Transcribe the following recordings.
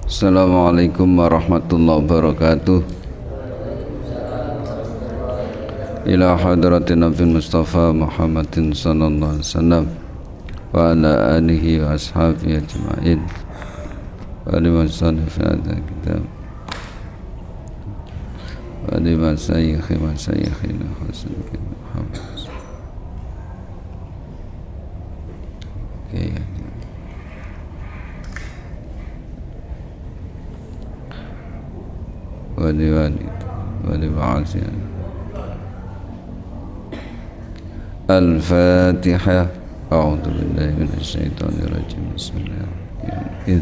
Assalamualaikum warahmatullahi wabarakatuh. Ila hadratin Nabi Mustafa Muhammadin sallallahu alaihi wasallam wa ala alihi wa ashabihi ajma'in wa liman sanif hadha kitab wa liman sayyikhina hasan bin Muhammad. ولبعثها الفاتحة. أعوذ بالله من الشيطان الرجيم. بسم الله الرحمن الرحيم.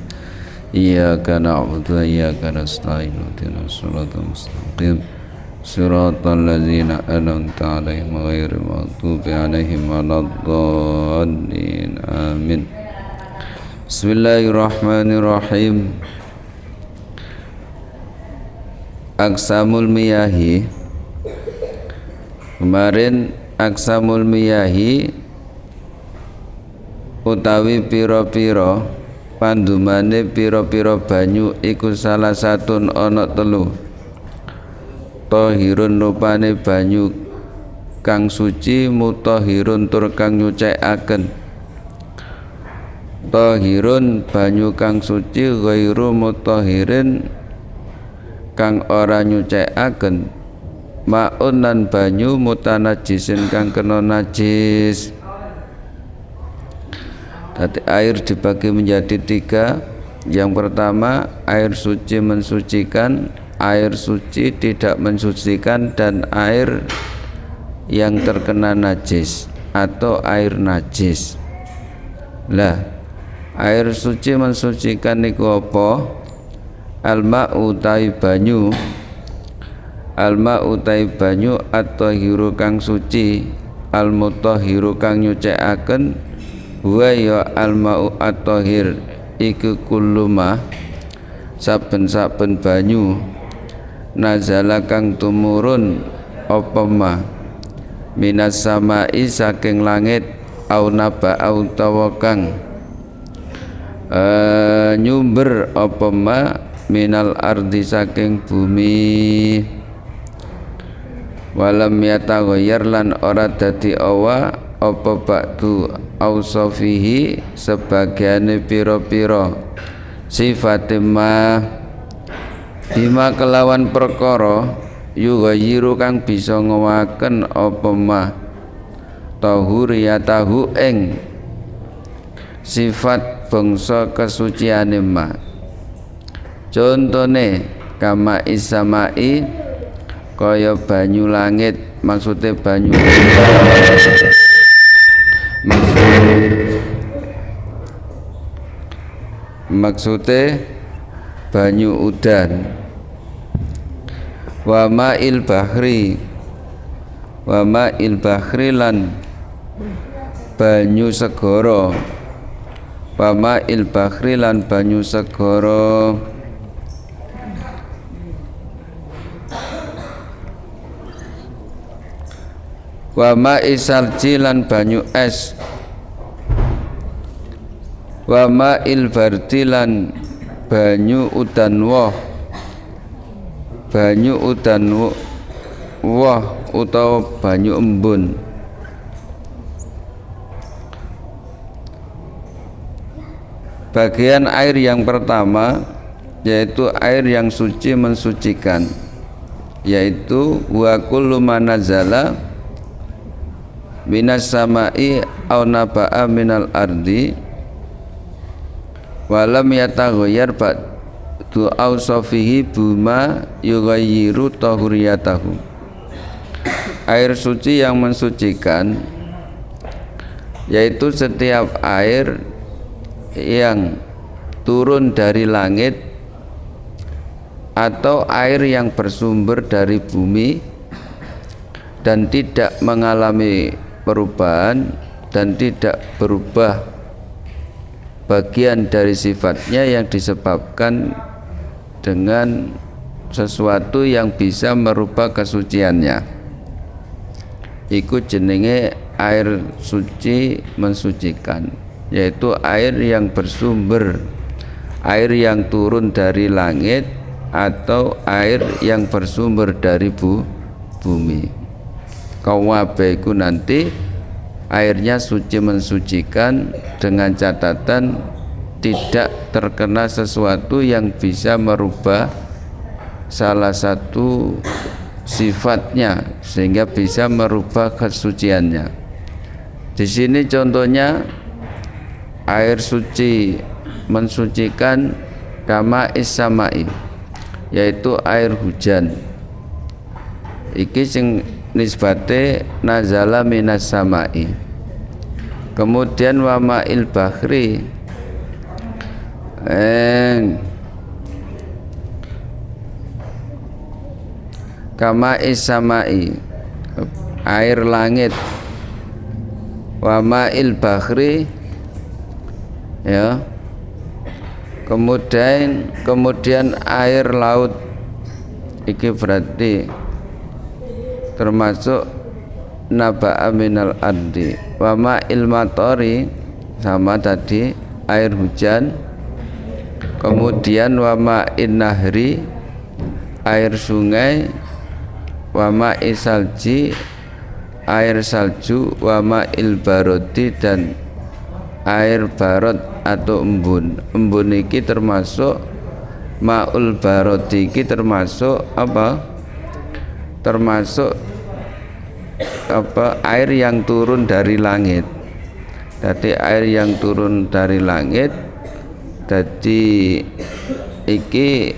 إياك نعبد وإياك نستعين اهدنا الصراط المستقيم صراط الذين أنعمت عليهم غير المغضوب عليهم ولا الضالين آمين. بسم الله الرحمن الرحيم. Aqsamul miyahi. Kemarin aqsamul miyahi utawi pira-pira pandumane pira-pira banyu iku salah satun ana telu. Tahirun rupane banyu kang suci, mutahhirun tur kang nyucikaken. Tahirun banyu kang suci, ghairu mutahhirin kang ora nyucikaken. Ma'un lan banyu mutanajisin kang kena najis. Tadi air dibagi menjadi tiga. Yang pertama air suci mensucikan, air suci tidak mensucikan, dan air yang terkena najis atau air najis. Lah, air suci mensucikan niku apa? Al-ma'u utai banyu, al-ma'u utai banyu at-tahiru kang suci, al-mutahhiru kang nyucikaken, wa ya al-ma'u at-tahir iku kulluma saben-saben banyu nazala kang tumurun apa ma minas samai saking langit au naba au tawa kang nyumber apa ma minal ardi saking bumi. Walam yataghayyar lan ora dadi awa apa ba'du ausafihi sebagiane pira-pira sifatimah bima kelawan perkara yughayyiru kang bisa ngowaken apa ma tahuriyatahu ing sifat bangsa kesuciane ma. Contone kama isamai kaya banyu langit, maksudnya banyu maksudnya banyu udan. Wa ma'il bahri, wa ma'il bahri lan banyu segara, wa ma'il bahri lan banyu segara. Wa ma'i salji lan banyu es, wa ma'il bardi lan banyu udan woh, banyu udan woh utawa banyu embun. Bagian air yang pertama yaitu air yang suci mensucikan, yaitu wa kullu manazala minas samai au naba'a minal ardi walam yataghayyar ba'du awsafihi bima yughayyiru tahuriyatahu. Air suci yang mensucikan yaitu setiap air yang turun dari langit atau air yang bersumber dari bumi dan tidak mengalami perubahan dan tidak berubah bagian dari sifatnya yang disebabkan dengan sesuatu yang bisa merubah kesuciannya. Iku jenenge air suci mensucikan, yaitu air yang bersumber air yang turun dari langit atau air yang bersumber dari bumi. Kawabe iku nanti airnya suci mensucikan dengan catatan tidak terkena sesuatu yang bisa merubah salah satu sifatnya sehingga bisa merubah kesuciannya. Di sini contohnya air suci mensucikan kama is-samai, yaitu air hujan. Iki sing nisbate nazala minas samai. Kemudian wa ma'il bahri, kama is-samai, air langit. Wa ma'il bahri, ya. Kemudian air laut, iki berarti termasuk naba'a minal ardi. Wa ma'il matori, sama tadi air hujan. Kemudian wa ma'in nahri, air sungai. Wa ma'is salji, air salju. Wa ma'il barodi, dan air barot atau embun. Embun iki termasuk ma'ul barodi, iki termasuk apa? Termasuk apa? Air yang turun dari langit. Jadi air yang turun dari langit, jadi iki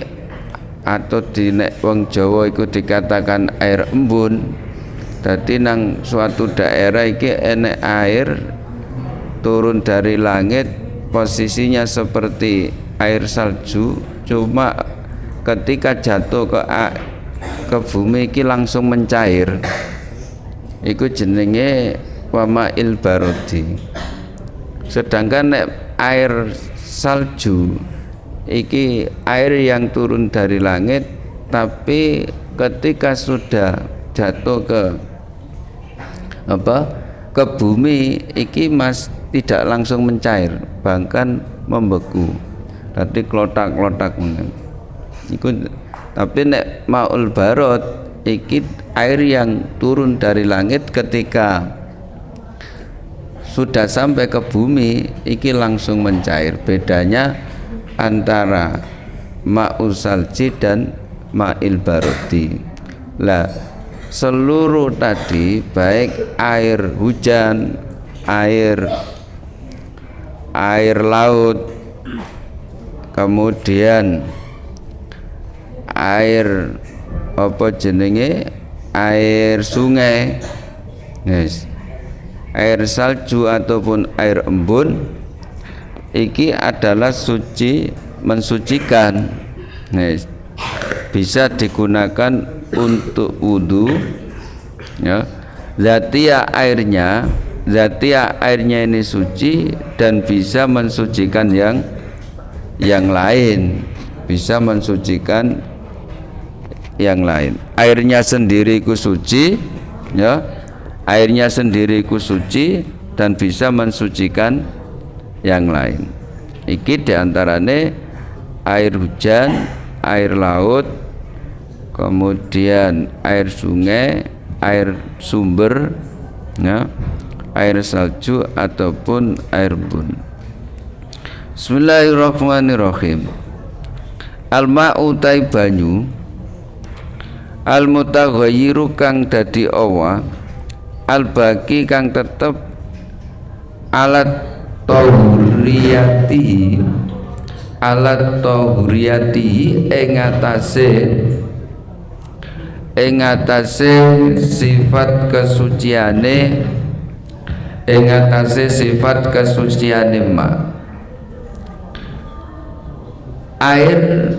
atau di nek wong Jawa iku dikatakan air embun. Jadi nang suatu daerah iki enek air turun dari langit, posisinya seperti air salju, cuma ketika jatuh ke bumi iki langsung mencair. Iku jenenge wama'il barodi. Sedangkan nek air salju iki air yang turun dari langit, tapi ketika sudah jatuh ke bumi iki tidak langsung mencair, bahkan membeku. Tadi klotak-klotak iku. Tapi nek maul barot iki air yang turun dari langit ketika sudah sampai ke bumi iki langsung mencair. Bedanya antara ma'ul salji dan ma'il barodi. Lah seluruh tadi, baik air hujan, air laut, kemudian air apa jenenge, air sungai, yes, air salju ataupun air embun, iki adalah suci mensucikan, yes, bisa digunakan untuk wudu, ya. Zatia airnya ini suci dan bisa mensucikan yang lain, bisa mensucikan yang lain. Airnya sendiri ku suci, ya. Airnya sendiri ku suci dan bisa mensucikan yang lain. Iki diantarane air hujan, air laut, kemudian air sungai, air sumber, ya, air salju ataupun air embun. Bismillahirrahmanirrahim. Al-ma'u tai banyu, al-mutaghayyiru kang dadi awa, al-baqi kang tetep, alat tahuriyati, alat tahuriyati ing atase sifat kesuciane, ing atase sifat kesuciane ma. Air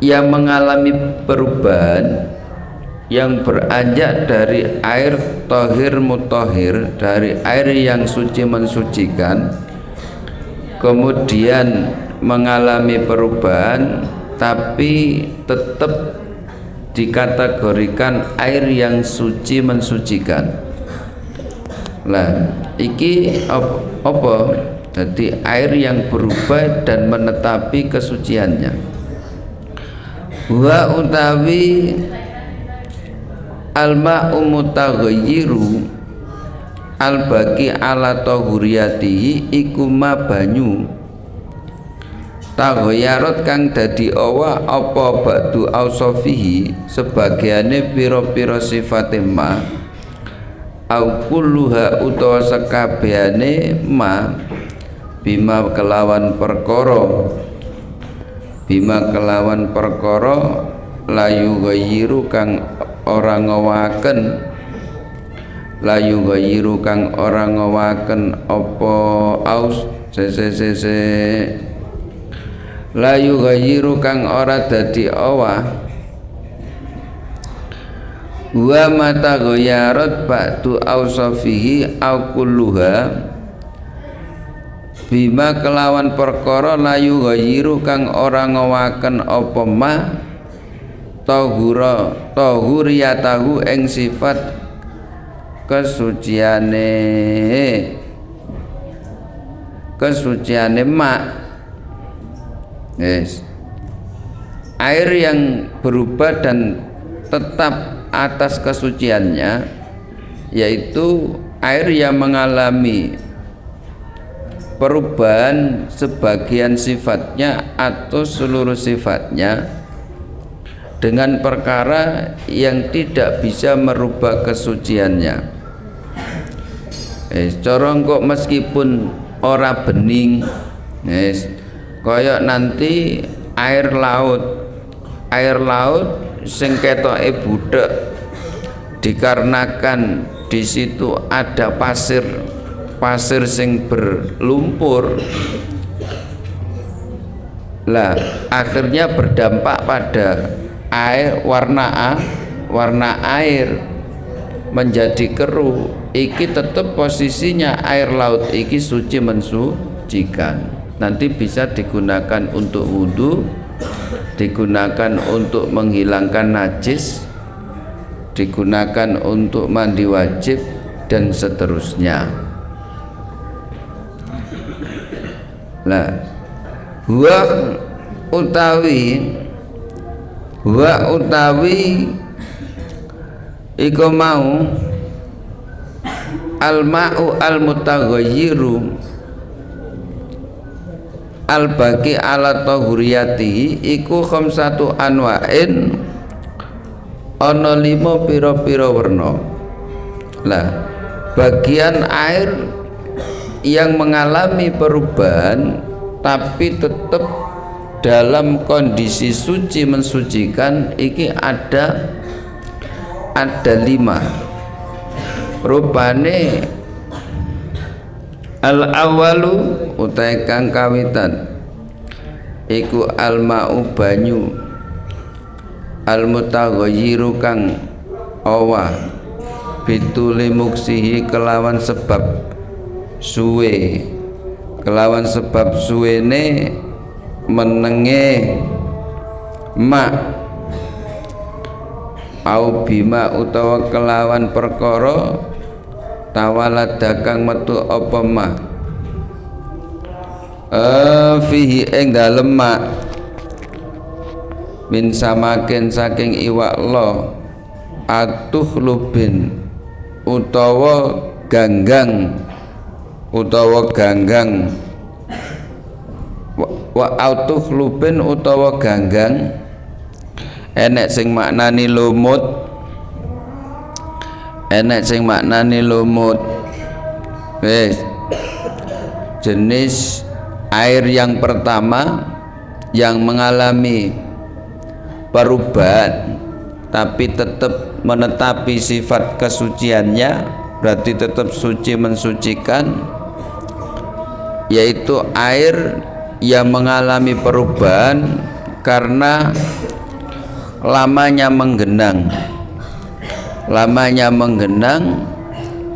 yang mengalami perubahan, yang beranjak dari air tohir mutahhir, dari air yang suci mensucikan, kemudian mengalami perubahan tapi tetap dikategorikan air yang suci mensucikan. Lah iki apa? Jadi air yang berubah dan menetapi kesuciannya. Wa utawi al-ma'u mutaghayyiru al-baqi ala tahuriyatihi iku ma banyu taghayyarat kang dadi awa apa ba'du ausofihi sebagiane pira-pira sifate ma au kulluha utawa sakabehane ma bima kelawan perkara layu ghayyiru kang ora ngawaken apa aus layu ghayyiru kang ora dadi awah wa mata ghayarat ba'du ausafihi au kulluha bima kelawan perkara layu ghayyiru kang ora ngawaken apa ma tahuriyatahu ing sifat kesuciane ma. Yes. Air yang berubah dan tetap atas kesuciannya yaitu air yang mengalami perubahan sebagian sifatnya atau seluruh sifatnya dengan perkara yang tidak bisa merubah kesuciannya. Corong kok meskipun ora bening, koyok nanti air laut sing ketoke budek dikarenakan di situ ada pasir sing berlumpur lah akhirnya berdampak pada air warna air menjadi keruh. Iki tetap posisinya air laut iki suci mensucikan, nanti bisa digunakan untuk wudhu, digunakan untuk menghilangkan najis, digunakan untuk mandi wajib dan seterusnya. Lah huwa utawi iku mau al-ma'u al-mutaghayyiru al-baqi ala tahuriyatihi iku khamsatu anwa'in ana 5 pira-pira werna. Lah bagian air yang mengalami perubahan tapi tetap dalam kondisi suci mensucikan iki ada 5 rupane. Al-awwalu utai kang kawitan iku al-ma'u banyu al-mutaghayyiru kang awa bituli muksihi kelawan sebab suwene menenge ma au bima utawa kelawan perkara tawalada kang metu apa ma fihi ing dalem ma min samaken saking iwak lo atuhlubin utawa ganggang wa atuhlubin utawa ganggang enek sing maknani lumut, wis jenis air yang pertama yang mengalami perubahan tapi tetap menetapi sifat kesuciannya, berarti tetap suci mensucikan, yaitu air yang mengalami perubahan karena lamanya menggenang.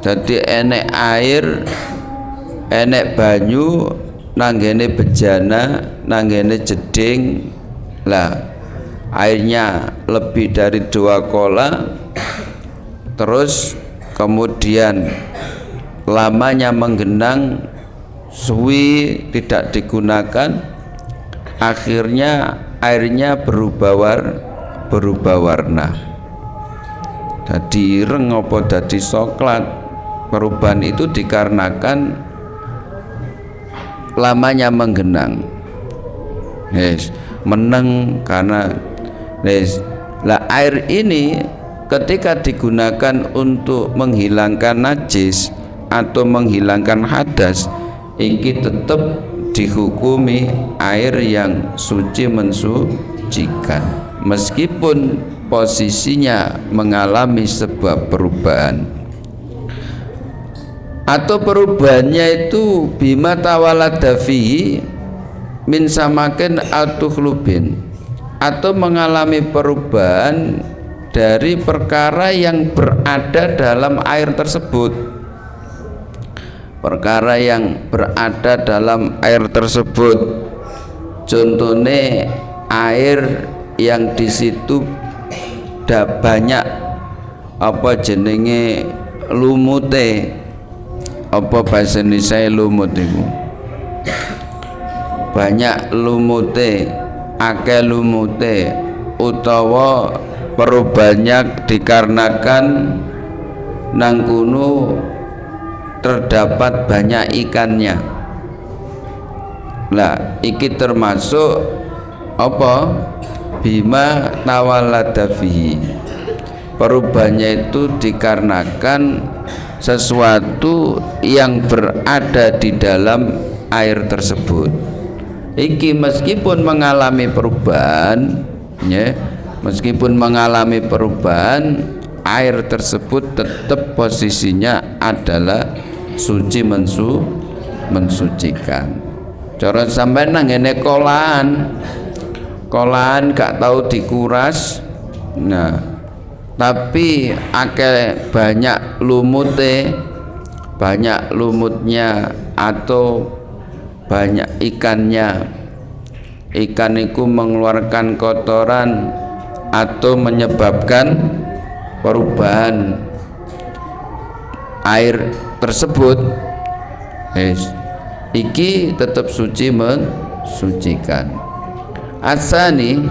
Jadi enek air, enek banyu nanggene bejana, nanggene jeding lah, airnya lebih dari 2 kola, terus kemudian lamanya menggenang suwi tidak digunakan, akhirnya airnya berubah warna, dadi ireng apa dadi coklat. Perubahan itu dikarenakan lamanya menggenang. Meneng karena air ini ketika digunakan untuk menghilangkan najis atau menghilangkan hadas, ini tetap dihukumi air yang suci mensucikan meskipun posisinya mengalami sebuah perubahan. Atau perubahannya itu bima tawalada fihi min samakin atuhlubin, atau mengalami perubahan dari perkara yang berada dalam air tersebut. Perkara yang berada dalam air tersebut, contohnya air yang di situ banyak apa jenenge lumute, apa bahasa Indonesia lumut itu, banyak lumute, akeh lumute, utawa perubahannya dikarenakan nang kuno terdapat banyak ikannya. Lah iki termasuk apa? Bima tawalada fihi. Perubahannya itu dikarenakan sesuatu yang berada di dalam air tersebut. Iki meskipun mengalami perubahan, ya, meskipun mengalami perubahan, air tersebut tetap posisinya adalah suci mensucikan. Cara sampai nang ngene kolaan gak tahu dikuras, nah tapi akeh banyak lumutnya atau banyak ikannya. Ikan itu mengeluarkan kotoran atau menyebabkan perubahan air tersebut, iki tetap suci mensucikan. Asani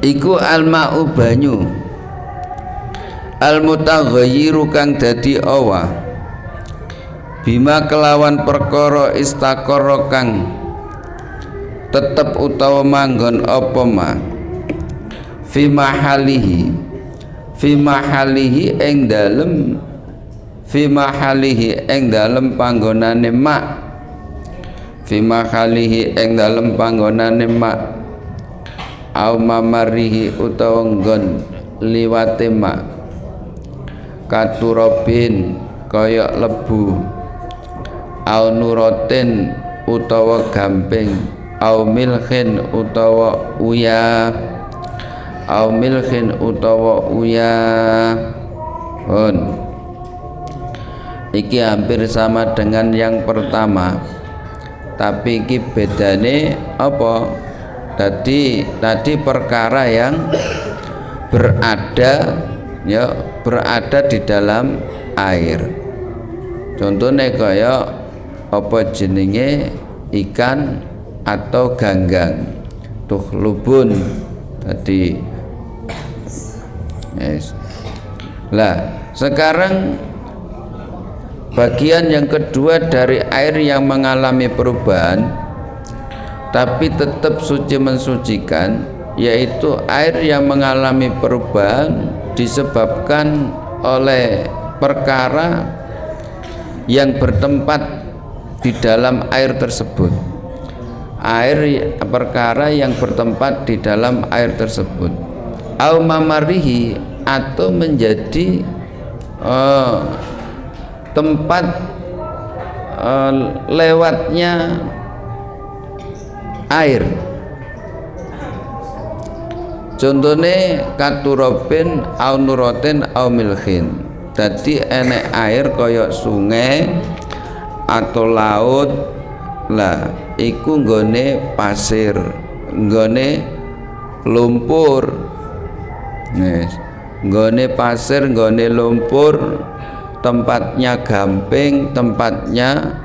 iku alma'u banyu al-mutaghayyiru kang dadi awa bima kelawan perkara istaqarra kang tetep utawa manggon apa ma fi mahalihi ing dalem panggonane mak, fi mahalihi ing dalem panggonane mak, au mamarihi utawa nggon liwate mak, katurobin kaya lebu, au nurotin utawa gamping, au milhin utawa uyah, au milhin utawa uyah. Iki hampir sama dengan yang pertama, tapi iki bedane apa? Tadi perkara yang berada di dalam air. Contohnya kaya apa jenenge ikan atau ganggang, tukhlubun tadi. Yes. Lah sekarang bagian yang kedua dari air yang mengalami perubahan tapi tetap suci mensucikan, yaitu air yang mengalami perubahan disebabkan oleh perkara yang bertempat di dalam air tersebut. Perkara yang bertempat di dalam air tersebut, au mamarihi, atau menjadi tempat lewatnya air. Contohnya katurobin au nurotin au milhin. Jadi enek air koyok sungai atau laut, lah iku nggone pasir, nggone lumpur. Nggone pasir, nggone lumpur, tempatnya gamping, tempatnya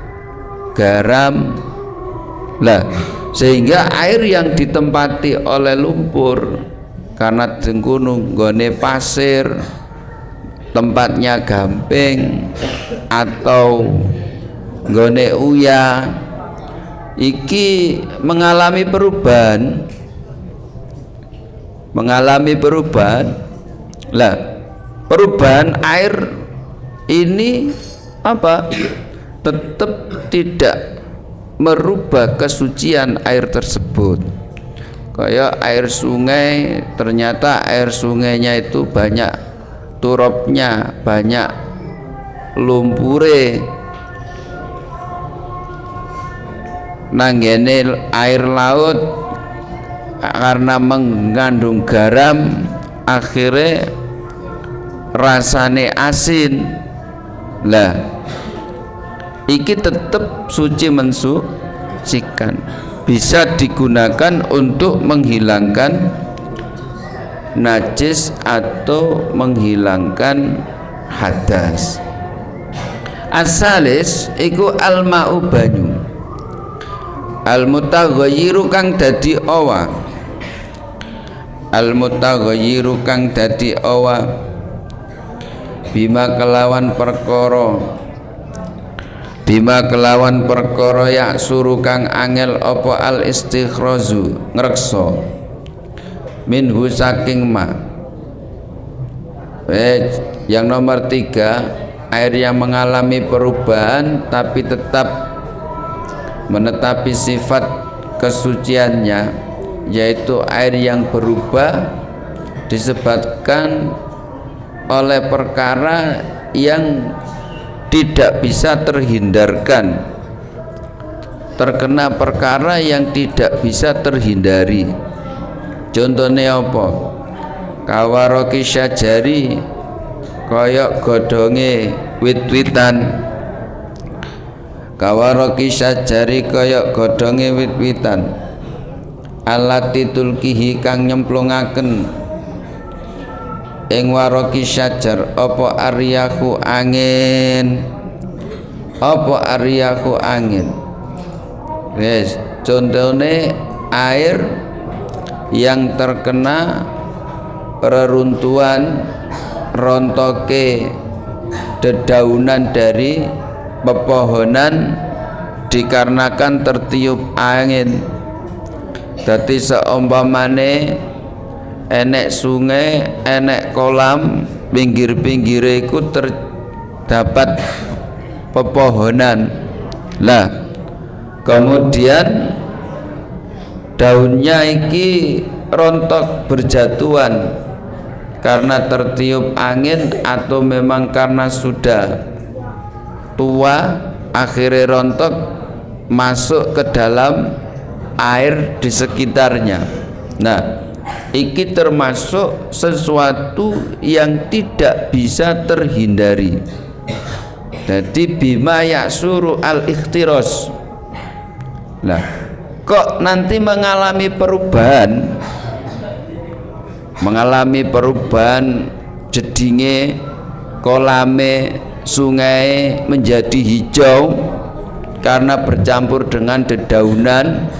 garam. Lah, sehingga air yang ditempati oleh lumpur karena dengkunu nggone pasir, tempatnya gamping atau nggone uya, iki mengalami perubahan. Lah, perubahan air ini apa? Tetap tidak merubah kesucian air tersebut. Kayak air sungai, ternyata air sungainya itu banyak turapnya, banyak lumpure. Nanggene air laut karena mengandung garam, akhirnya rasane asin. Lah, iki tetap suci mensucikan, bisa digunakan untuk menghilangkan najis atau menghilangkan hadas. Asalis iku alma'u banyu, al-mutaghayyiru kang dadi awa, al-mutaghayyiru kang dadi awa, bima kelawan perkara ya suru kang angel apa al istikhrazu ngrekso minhu saking ma. Yang nomor 3, air yang mengalami perubahan tapi tetap menetapi sifat kesuciannya, yaitu air yang berubah disebabkan oleh perkara yang tidak bisa terhindarkan, terkena perkara yang tidak bisa terhindari. Contohnya apa? Kawaroki syajari, koyok godonge wit-witan. Kawaroki syajari koyok godonge wit-witan. Alati tulkihi kang nyemplungaken ing waroki syajar apa aryaku angin, apa aryaku angin. Yes, contohnya air yang terkena reruntuhan rontoke dedaunan dari pepohonan dikarenakan tertiup angin. Dadi seumpamane enek sungai, enek kolam, pinggir-pinggire iku terdapat pepohonan. Lah, kemudian daunnya iki rontok berjatuhan karena tertiup angin atau memang karena sudah tua, akhirnya rontok masuk ke dalam air di sekitarnya. Nah, iki termasuk sesuatu yang tidak bisa terhindari. Jadi bima ya'suru al-ikhtiros. Nah, kok nanti mengalami perubahan jedinge, kolame, sungai menjadi hijau karena bercampur dengan dedaunan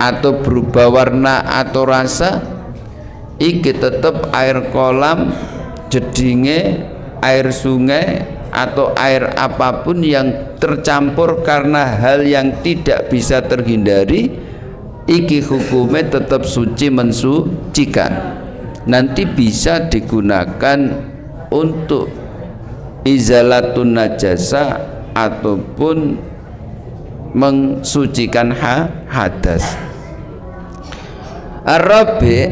atau berubah warna atau rasa. Iki tetap air kolam, jedinge, air sungai atau air apapun yang tercampur karena hal yang tidak bisa terhindari, iki hukumnya tetap suci mensucikan. Nanti bisa digunakan untuk izalatun najasa ataupun mensucikan hadas. Arabi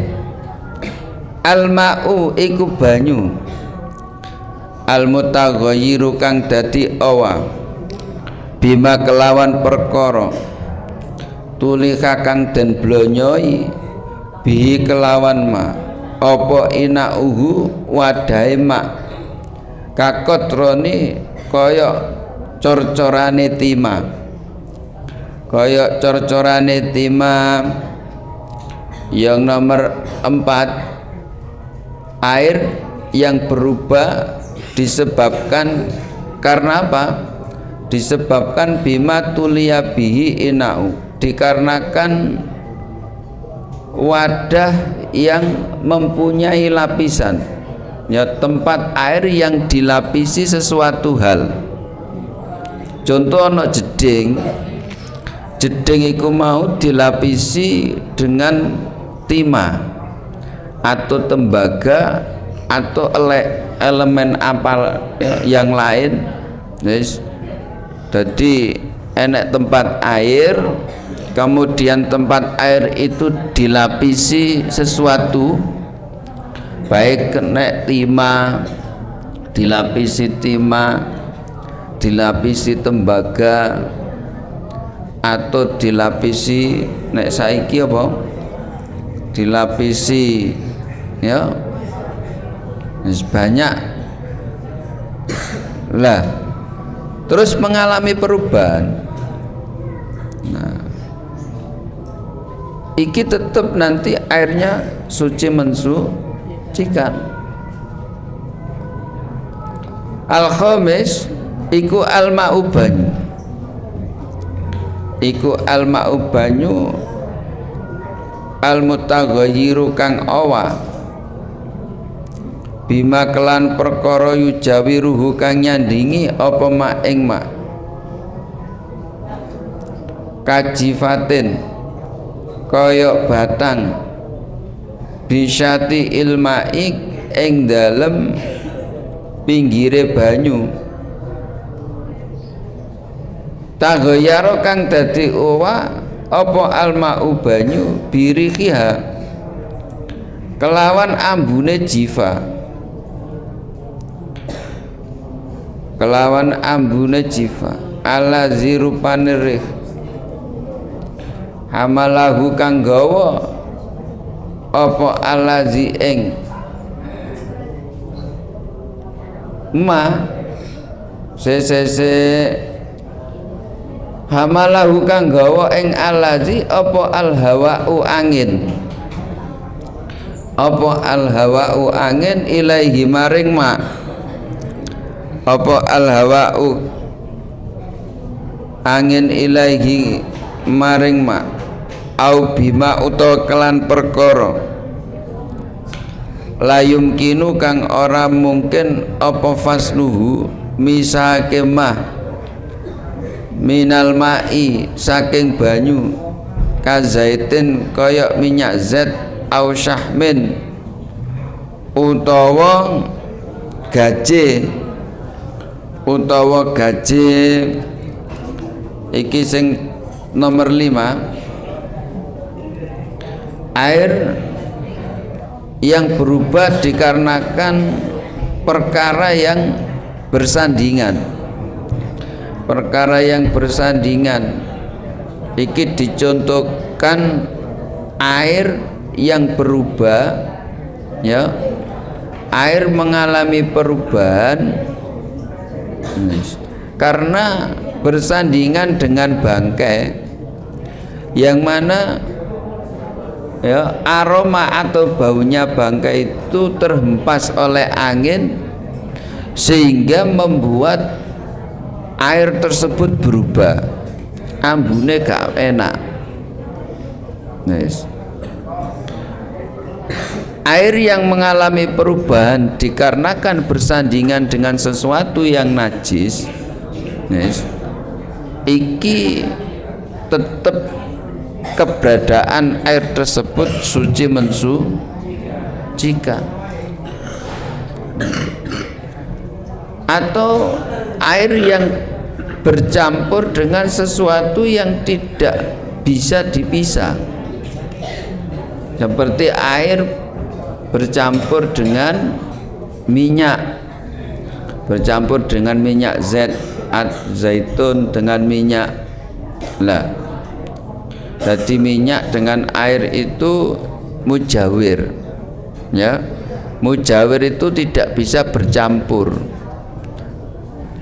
al-ma'u iku banyu, al-mutaghayyiru kang dadi awa, bima kelawan perkara tulika kang den blonyoi bihi kelawan ma apa inauhu wadahe ma kakotroni kaya cor-corane timah, kaya cor-corane timah. Yang nomor 4, air yang berubah disebabkan karena apa? disebabkan bima tuliya bihi ina'u, dikarenakan wadah yang mempunyai lapisan, ya, tempat air yang dilapisi sesuatu hal. Contoh ana jeding iku mau dilapisi dengan timah atau tembaga atau elemen apa yang lain. Yes. Jadi enek tempat air, kemudian tempat air itu dilapisi sesuatu, baik kena timah, dilapisi tembaga, atau dilapisi nek saiki apa? Dilapisi, ya, banyak lah, terus mengalami perubahan. Nah, iki tetap nanti airnya suci mensucikan. Al-khamis iku al-ma'u banyu. Iku al-ma'u banyu al-mutaghayyiru kang awa bima kelan perkara yujawiruhu kang nyandingi apa ma ing ma kajifatin kaya batang bisyati ilmaik ing dalem pinggire banyu taghayara kang dadi owa apa alma'u banyu birikiha kelawan ambune jifa, kelawan ambune jifa ala zirupane rih hamalahu kang gawa apa alazi ing ma se hamalahu kang gawa ing alazi apa alhawa'u angin, apa alhawa'u angin ilaihi maring ma, apa alhawa'u angin ilaihi maring ma au bima utawa kelan perkara layum kinu kang ora mungkin apa fasluhu misake mah minal ma'i saking banyu kazaitin kaya minyak zait au syahmin utawa gaje iki sing nomor 5, air yang berubah dikarenakan perkara yang bersandingan. Iki dicontohkan air yang berubah, ya, air mengalami perubahan karena bersandingan dengan bangkai, yang mana, ya, aroma atau baunya bangkai itu terhempas oleh angin sehingga membuat air tersebut berubah, ambune gak enak. Nice. Air yang mengalami perubahan dikarenakan bersandingan dengan sesuatu yang najis, nice, iki tetap keberadaan air tersebut suci mensucikan. Atau air yang bercampur dengan sesuatu yang tidak bisa dipisah, seperti air bercampur dengan minyak, zaitun dengan minyak lah. Jadi minyak dengan air itu mujawir, ya, mujawir itu tidak bisa bercampur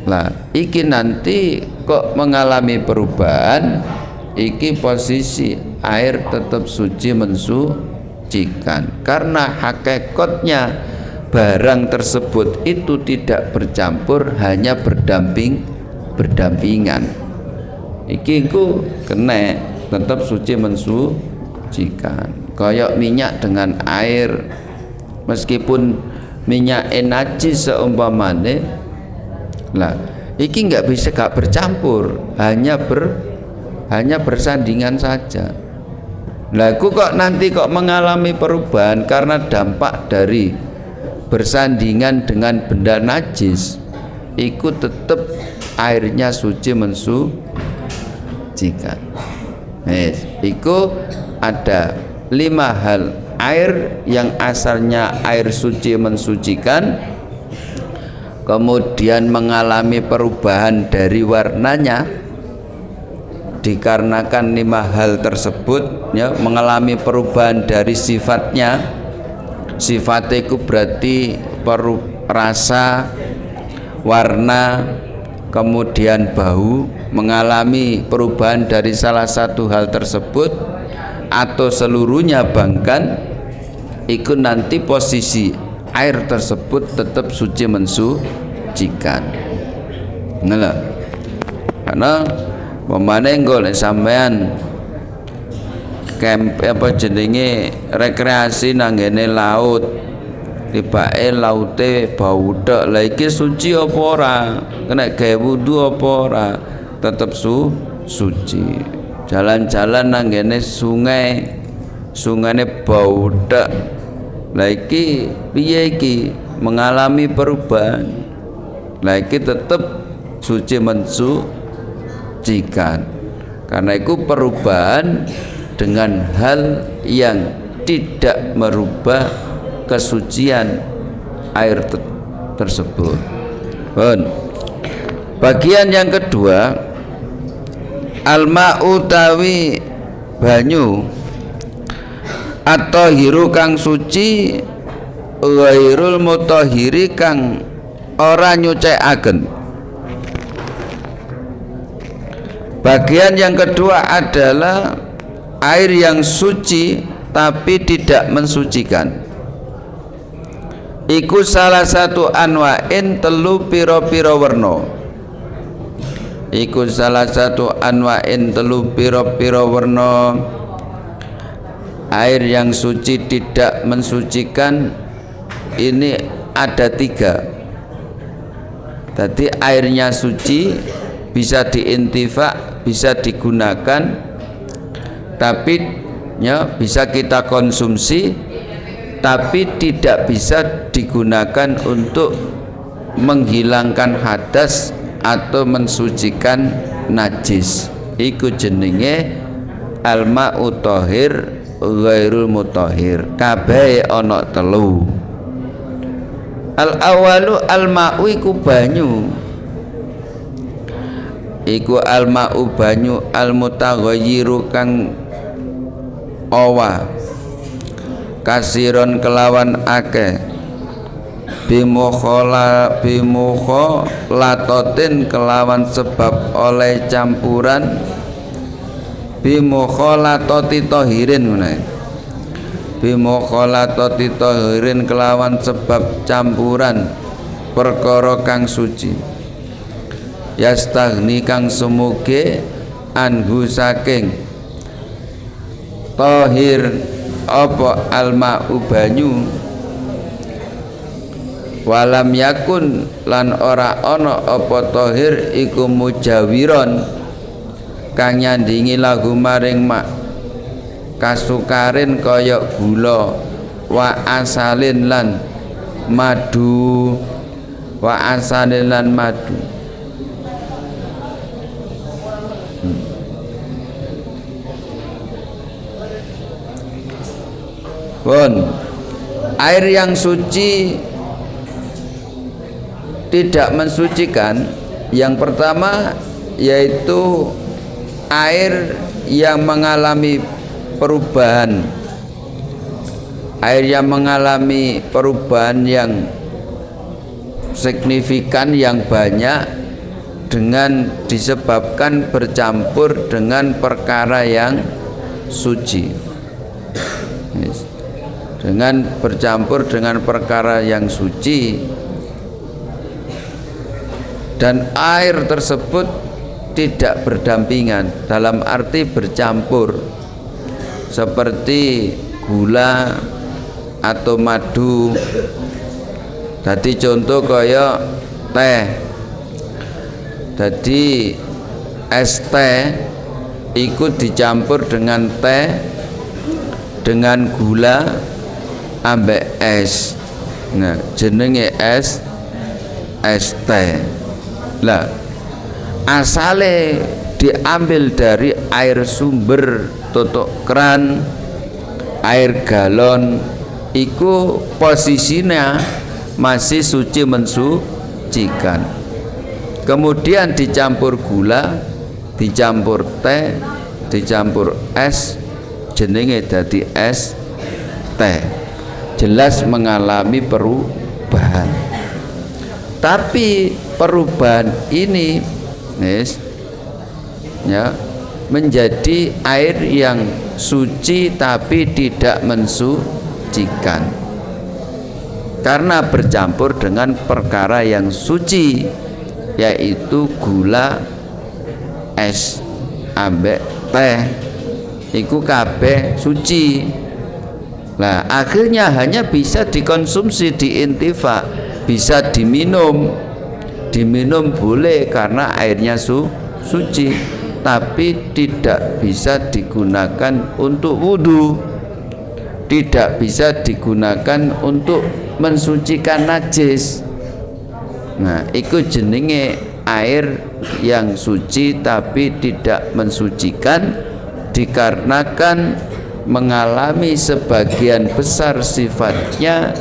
lah. Iki nanti kok mengalami perubahan, iki posisi air tetap suci mensucikan karena hakikatnya barang tersebut itu tidak bercampur, hanya berdampingan. Iki ku kena tetap suci mensucikan. Kayak minyak dengan air, meskipun minyak najis seumpamane, lah iki nggak bisa gak bercampur, hanya bersandingan saja. Lah aku kok nanti kok mengalami perubahan karena dampak dari bersandingan dengan benda najis, iku tetap airnya suci mensucikan. Iku ada 5 hal air yang asalnya air suci mensucikan, kemudian mengalami perubahan dari warnanya dikarenakan 5 hal tersebut, ya, mengalami perubahan dari sifatnya. Sifatnya itu berarti rasa, warna, kemudian bau, mengalami perubahan dari salah satu hal tersebut atau seluruhnya, bahkan itu nanti posisi air tersebut tetap suci mensucikan. Nah, karena pemane golek sampean camp apa jenenge rekreasi nang ngene laut, tibake laute bau tok. Lah iki suci apa ora? Kena gawe wudu apa ora? Tetep suci. Jalan-jalan nang ngene sungai, sungane bau tok. Lah iki piye iki? Mengalami perubahan. Lah iki tetep suci mensucikan. Karena itu perubahan dengan hal yang tidak merubah kesucian air tersebut. Bagian yang kedua, al-ma'u tawi banyu atau hiru kang suci ghairul mutahhiri kang ora nyucikaken. Bagian yang kedua adalah air yang suci tapi tidak mensucikan. Iku salah satu anwa'in telu piro-piro werna. Iku salah satu anwa'in telu piro-piro werna. Air yang suci tidak mensucikan ini ada 3. Tadi airnya suci, bisa diintifa, bisa digunakan, tapi ya bisa kita konsumsi, tapi tidak bisa digunakan untuk menghilangkan hadas atau mensucikan najis. Iku jenenge al-ma'u thahir ghairul mutahhir. Kabeh ana 3. Al-awalu al-ma'u iku banyu. Iku al-ma'u banyu al-mutaghayyiru kang awa kasiron kelawan akeh bimukholatotin kelawan sebab oleh campuran bimukholatoti tohirin menawi bimukholatoti tohirin kelawan sebab campuran perkara kang suci yastaghni kang semuge anhu saking tohir apa alma'u banyu walam yakun lan ora ana apa tohir iku mujawiron kang nyandingi lahu maring mak kasukarin kaya gula wa asalin lan madu wa asalin lan madu. Air yang suci tidak mensucikan, yang pertama yaitu air yang mengalami perubahan, air yang mengalami perubahan yang signifikan, yang banyak, dengan disebabkan bercampur dengan perkara yang suci. Dengan bercampur dengan perkara yang suci, dan air tersebut tidak berdampingan, dalam arti bercampur, seperti gula atau madu. Jadi contoh kaya teh, jadi es teh ikut dicampur dengan teh, dengan gula ambek es. Nah, jenenge es teh. Lah, asale diambil dari air sumber tutuk keran, air galon, iku posisinya masih suci mensucikan. Kemudian dicampur gula, dicampur teh, dicampur es, jenenge dadi es teh. Jelas mengalami perubahan. Tapi perubahan ini ya, menjadi air yang suci tapi tidak mensucikan, karena bercampur dengan perkara yang suci, yaitu gula, es, ambek teh, iku kabeh suci. Nah, akhirnya hanya bisa dikonsumsi, diintifa, bisa diminum boleh karena airnya suci, tapi tidak bisa digunakan untuk wudhu, tidak bisa digunakan untuk mensucikan najis. Nah, itu jenenge air yang suci tapi tidak mensucikan, dikarenakan mengalami sebagian besar sifatnya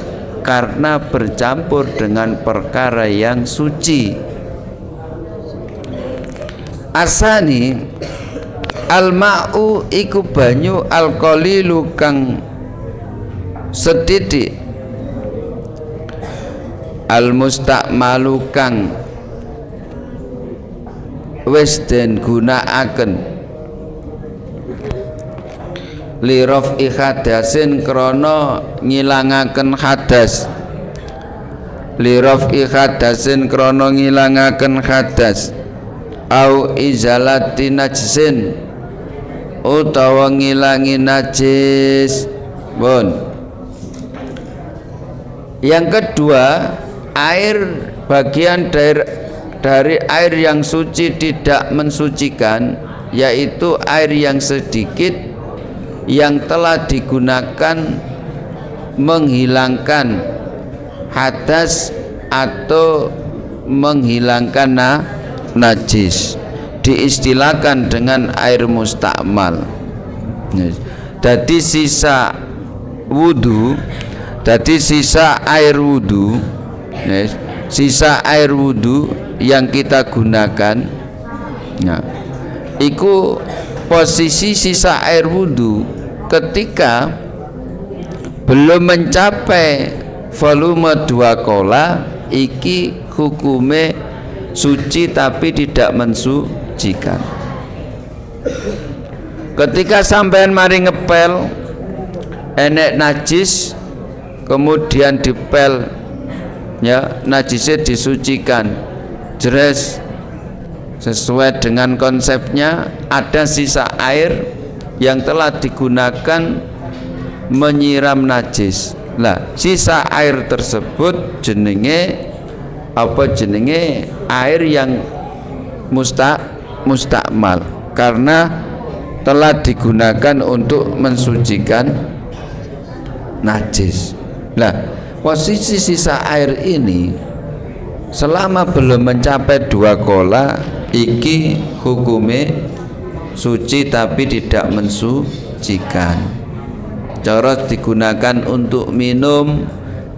karena bercampur dengan perkara yang suci. Asani al-ma'u iku banyu al-qalilu kang sedidik, al-mustakmalu kang wis den gunakaken li raf'i hadasin krana ngilangaken hadas, li raf'i hadasin krana ngilangaken hadas, au izalati najsin utawa ngilangi najis. Bon. Yang kedua, air bagian dari air yang suci tidak mensucikan, yaitu air yang sedikit yang telah digunakan menghilangkan hadas atau menghilangkan najis, diistilahkan dengan air mustakmal. Jadi sisa wudu, jadi sisa air wudu, sisa air wudu yang kita gunakan, nah, iku posisi sisa air wudu ketika belum mencapai volume 2 kola, iki hukume suci tapi tidak mensucikan. Ketika sampean mari ngepel enek najis, kemudian dipel, ya, najisnya disucikan, jeres sesuai dengan konsepnya, ada sisa air yang telah digunakan menyiram najis. Lah, sisa air tersebut jenenge apa? Jenenge air yang mustakmal, karena telah digunakan untuk mensucikan najis. Nah, posisi sisa air ini selama belum mencapai 2 kola, iki hukume suci tapi tidak mensucikan. Cara digunakan untuk minum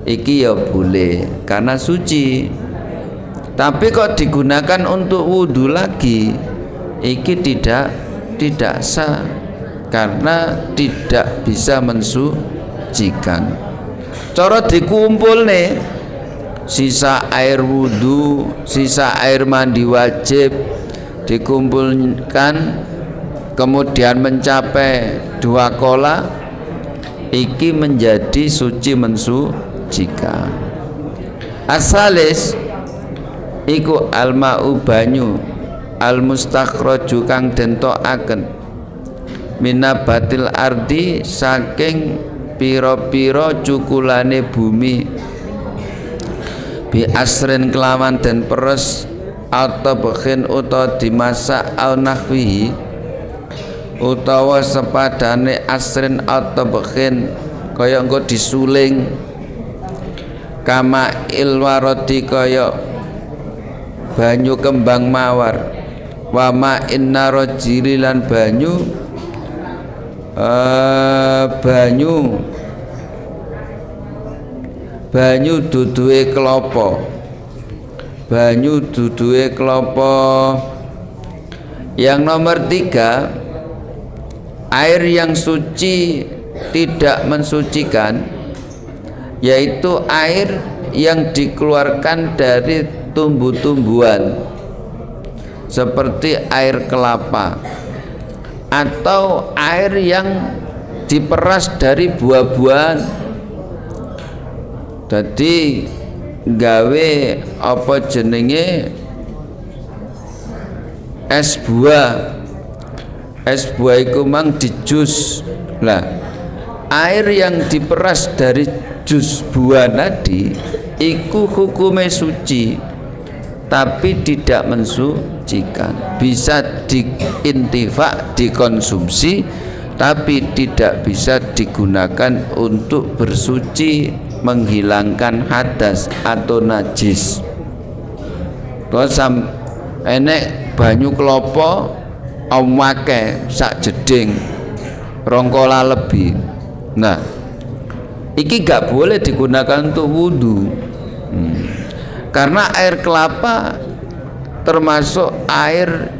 iki ya boleh karena suci, tapi kok digunakan untuk wudhu lagi, iki tidak sah karena tidak bisa mensucikan. Cara dikumpul nih, sisa air wudhu, sisa air mandi wajib dikumpulkan, kemudian mencapai 2 kola, iki menjadi suci mensucikan. Asalis iku alma'u banyu almustakhraju kang den tokaken minabatil ardi saking pira-pira cukulane bumi bi asrin kelawan den peres atau bekhin utawa dimasak au nahwihi utawa sepadane asrin atau bekhin kaya engko disuling kama ilwaroti kaya banyu kembang mawar wama inna rojili lan banyu banyu duduhe kelapa banyu duduhe kelapa. Yang nomor 3, air yang suci tidak mensucikan, yaitu air yang dikeluarkan dari tumbuh-tumbuhan seperti air kelapa atau air yang diperas dari buah-buahan. Jadi gawe apa jenenge es buah iku mang dijus. Lah air yang diperas dari jus buah tadi iku hukume suci tapi tidak mensucikan, bisa diintifak, dikonsumsi, tapi tidak bisa digunakan untuk bersuci, menghilangkan hadas atau najis. Terus enek banyu klopo omake sak jeding rongkola lebih. Nah, iki gak boleh digunakan untuk wudhu. Karena air kelapa termasuk air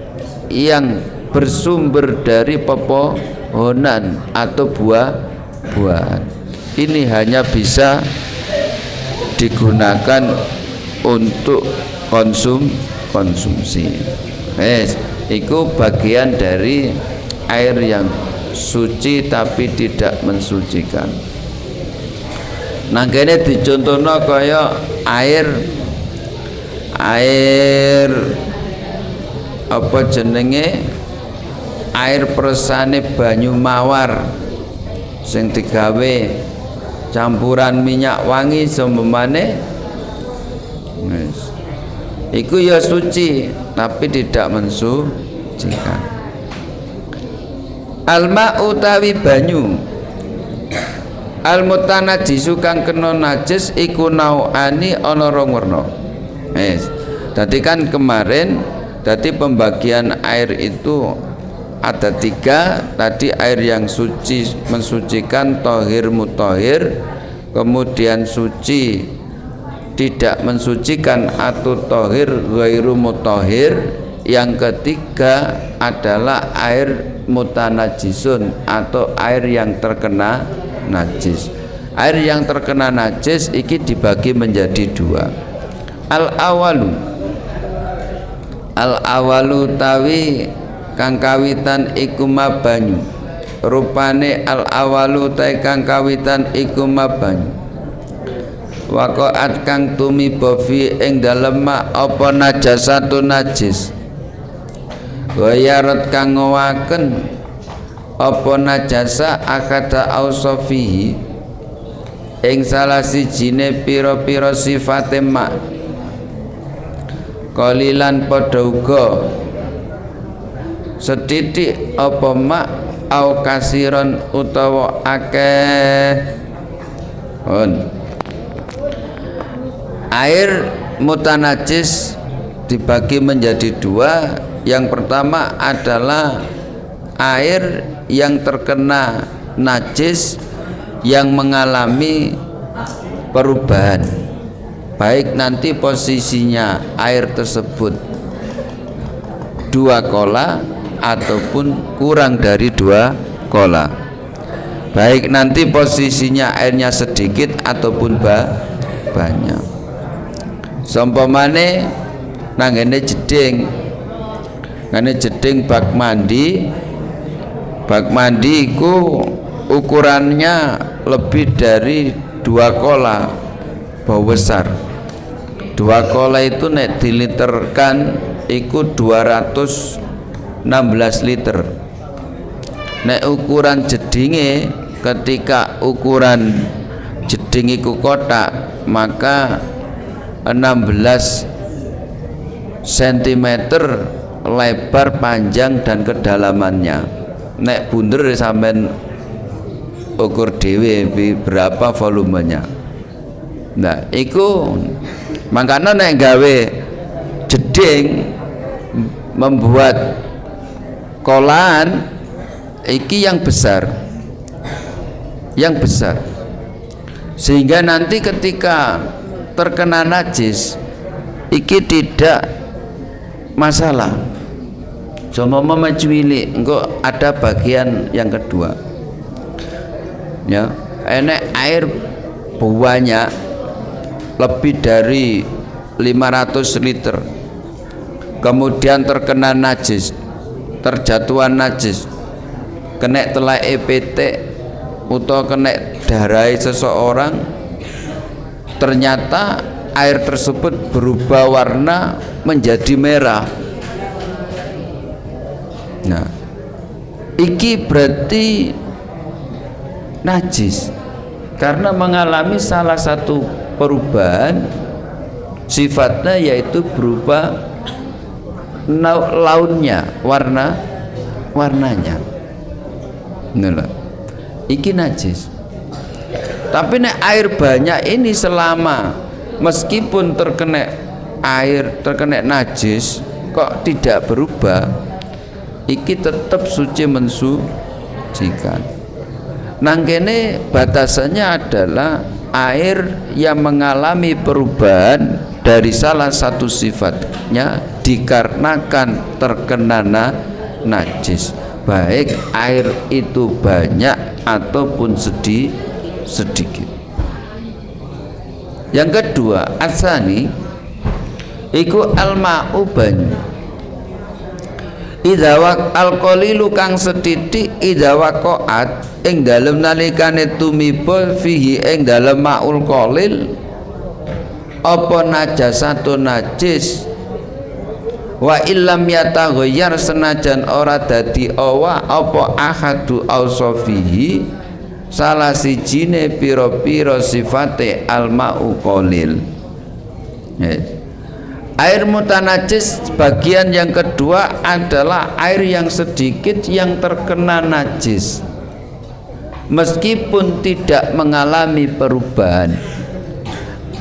yang bersumber dari pepohonan atau buah-buahan. Ini hanya bisa digunakan untuk konsumsi. Itu bagian dari air yang suci tapi tidak mensucikan. Nah kene dicontohno kaya air apa jenenge air peresane banyu mawar sing digawe campuran minyak wangi seumpamane iku ya suci tapi tidak mensucikan. Alma utawi banyu almutanajisu kang kena najis iku nauani ana rong werna. Tadi kan kemarin tadi pembagian air itu ada 3. Tadi air yang suci mensucikan, tohir mutohir, kemudian suci tidak mensucikan atau tohir ghairu mutohir. Yang ketiga adalah air mutanajisun atau air yang terkena najis. Air yang terkena najis iki dibagi menjadi 2. Al-awalu tawi kang kawitan iku mabanyu. Rupane al-awalu tawi kang kawitan iku mabanyu. Waqa'at kang tumiba fi ing dalem apa najasatun najis. Wayarat kang ngowaken apa najasa akada ausofihi ing salah sijine pira-pira sifate mak kalilan padha uga setitik apa mak au kasiron utawa akeh. Air mutanajis dibagi menjadi 2. Yang pertama adalah air yang terkena najis yang mengalami perubahan, baik nanti posisinya air tersebut 2 kola ataupun kurang dari 2 kola, baik nanti posisinya airnya sedikit ataupun banyak. Sompamane nanggene jeding bak mandi iku ukurannya lebih dari 2 kola bau besar. 2 kola itu nek diliterkan iku 216 liter. Nek ukuran jedinge, ketika ukuran jeding iku kotak, maka 16 cm lebar, panjang dan kedalamannya. Nek bunder sampean ukur dhewe berapa volumenya. Nah, iku makanya nek gawe jeding membuat kolaan iki yang besar, sehingga nanti ketika terkena najis iki tidak masalah. Cuma memecuili engko ada bagian yang kedua, ya enek air banyak lebih dari 500 liter, kemudian terkena najis, terjatuhan najis, kena telai EPT atau kena darai seseorang, ternyata air tersebut berubah warna menjadi merah. Nah, iki berarti najis karena mengalami salah satu perubahan sifatnya, yaitu berubah launnya, warnanya. Nah, iki najis. Tapi nek air banyak ini selama meskipun terkena air, terkena najis kok tidak berubah, iki tetap suci mensucikan. Nang kene batasannya adalah air yang mengalami perubahan dari salah satu sifatnya dikarenakan terkena najis, baik air itu banyak ataupun sedikit. Yang kedua, asani iku alma'u banyu. Idza alqalilu kang setitik, idza waqa'at ing dalem nalikane tumiba fihi ing dalem ma'ul qalil apa najasatun najis, wa illam yataghayyar senajan ora dadi awa apa ahadu ausafihi salah sijine pira-pira sifate alma'u qalil. Air mutanajis bagian yang kedua adalah air yang sedikit yang terkena najis meskipun tidak mengalami perubahan.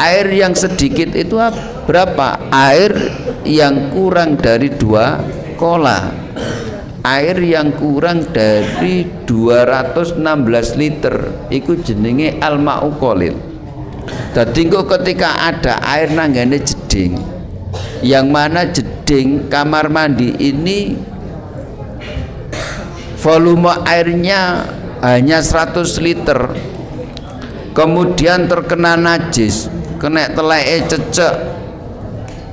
Air yang sedikit itu berapa? Air yang kurang dari 2 kola, air yang kurang dari 216 liter itu jenenge al-ma'u qalil. Dadi ketika ada air nanggane jeding, yang mana jeding kamar mandi ini volume airnya hanya 100 liter, kemudian terkena najis, kena telai cecek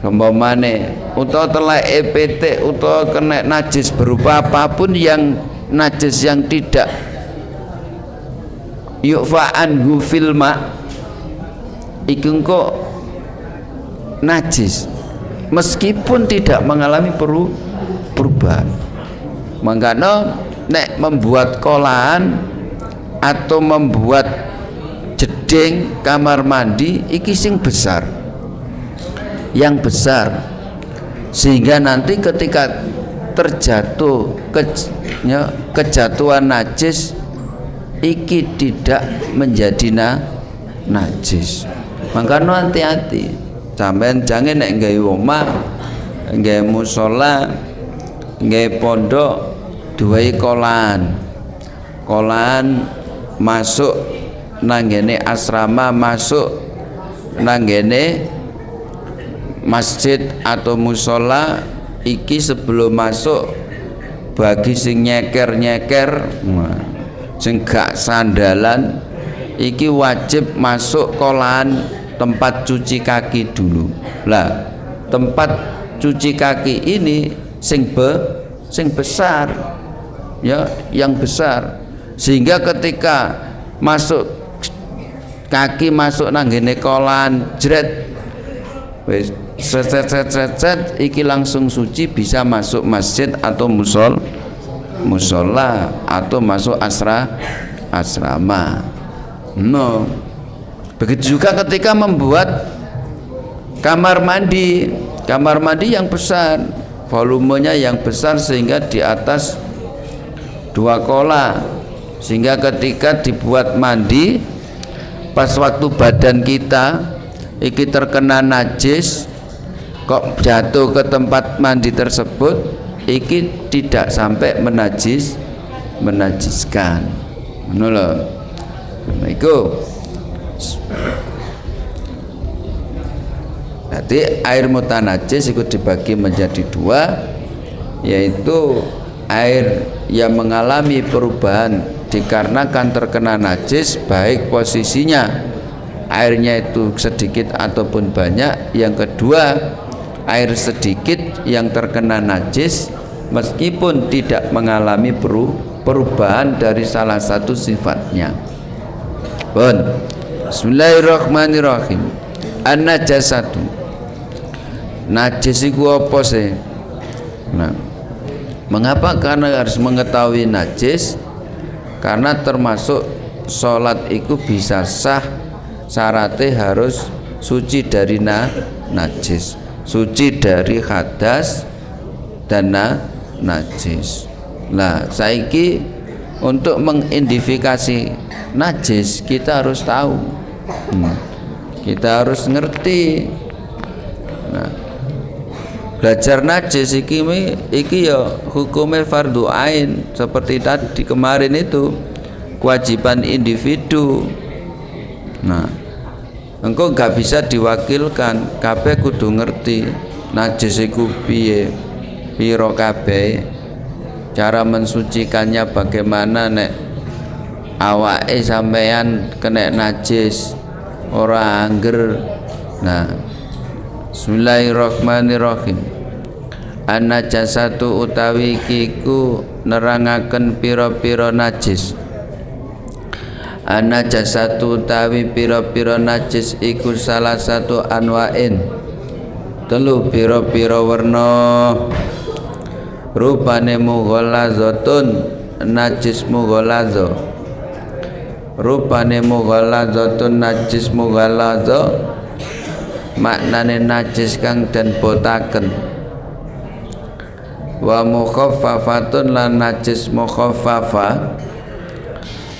umpamane utawa telai EPT utawa kena najis berupa apapun yang najis yang tidak yu'fa anhu fil ma, iku kok najis meskipun tidak mengalami perubahan. Makanya nek membuat kolaan atau membuat jeding kamar mandi iki sing besar, yang besar, sehingga nanti ketika terjatuh kejatuhan najis iki tidak menjadi najis. Makanya hati-hati, sampean jangan nek gawe omah, gawe musala, gawe pondok duwe kolaan masuk nanggene asrama, masuk nanggene masjid atau musola iki sebelum masuk bagi sing nyeker sing gak sandalan iki wajib masuk kolaan tempat cuci kaki dulu. Lah tempat cuci kaki ini sing besar, ya, yang besar, sehingga ketika masuk kaki masuk nang ngene kolan jret Wis set iki langsung suci, bisa masuk masjid atau musola atau masuk asrama. No. Begitu juga ketika membuat kamar mandi yang besar, volumenya yang besar sehingga di atas 2 kola, sehingga ketika dibuat mandi pas waktu badan kita iki terkena najis kok jatuh ke tempat mandi tersebut, iki tidak sampai menajiskan. Ngono lho. Iku. Jadi air mutanajis itu dibagi menjadi 2, yaitu air yang mengalami perubahan dikarenakan terkena najis, baik posisinya airnya itu sedikit ataupun banyak. Yang kedua, air sedikit yang terkena najis meskipun tidak mengalami perubahan dari salah satu sifatnya. Bon. Bismillahirrahmanirrahim. An-najasatu, najis itu apa sih? Nah, mengapa? Karena harus mengetahui najis, karena termasuk sholat itu bisa sah, syaratnya harus suci dari najis, suci dari hadas dan najis. Nah, saiki untuk mengidentifikasi najis kita harus tahu, kita harus ngerti. Nah, belajar najis iki ya hukumnya fardu ain, seperti tadi kemarin itu kewajiban individu. Nah, engkau gak bisa diwakilkan, kabeh kudu ngerti najis iku piye, piro kabeh, cara mensucikannya bagaimana. Nek awake sampean kena najis ora angger. Nah, bismillahirrahmanirrahim. An-najasatu utawi kiku nerangaken pira-pira najis. An-najasatu utawi pira-pira najis iku salah satu anwa'in, 3 pira-pira werna. Rupane mughallazatun, najis mughallaza. Rupane mughallazatun, najis mughallaza, maknane najis kang den botaken. Wa mukhaffafatun, lan najis mukhaffafa.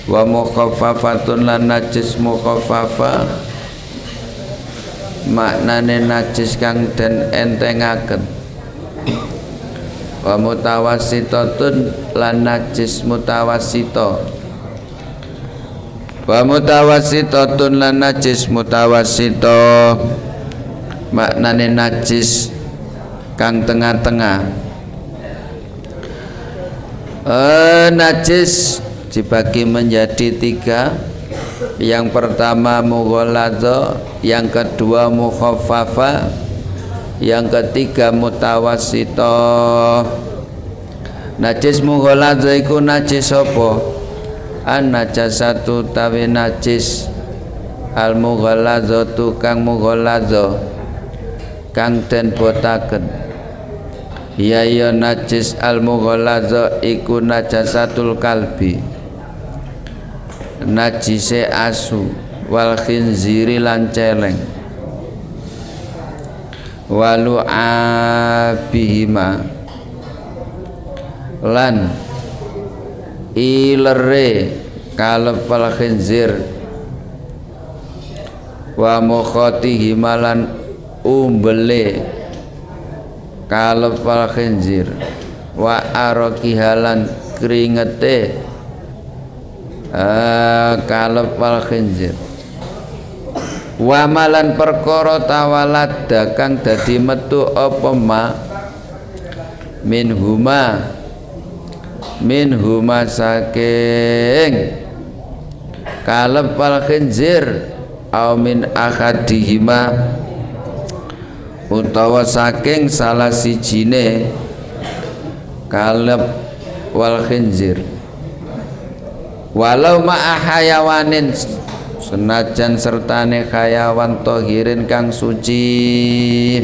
Wa mukhaffafatun, lan najis mukhaffafa, maknane najis kang den entengaken. Wa mutawassitatun, lan najis mutawassita. Wa mutawassitatun, lan najis mutawassita, maknane najis kang tengah-tengah. Najis dibagi menjadi 3. Yang pertama mughalladha, yang kedua mukhaffafa, yang ketiga mutawassita. Najis mughalladha iku najis apa? An-najasatu tawi najis al-mughalladzatu kang mughalladza, kang den botaken. Ya najis al-mughalladza iku najasatul kalbi, najise asu, wal khinziri lan celeng, walu abihima lan ilere kalepal khinzir, wa mukhotihima lan umbele kalepal khinzir, wa arokihalan keringete kalepal khinzir, wa malan perkara tawalad kang dadi metu apa ma minhuma saking kalepal khinzir, au min akadihima utawa saking salah sijine kalep wal khinzir, walau ma'a hayawanin senajan sertane hayawan tohirin kang suci.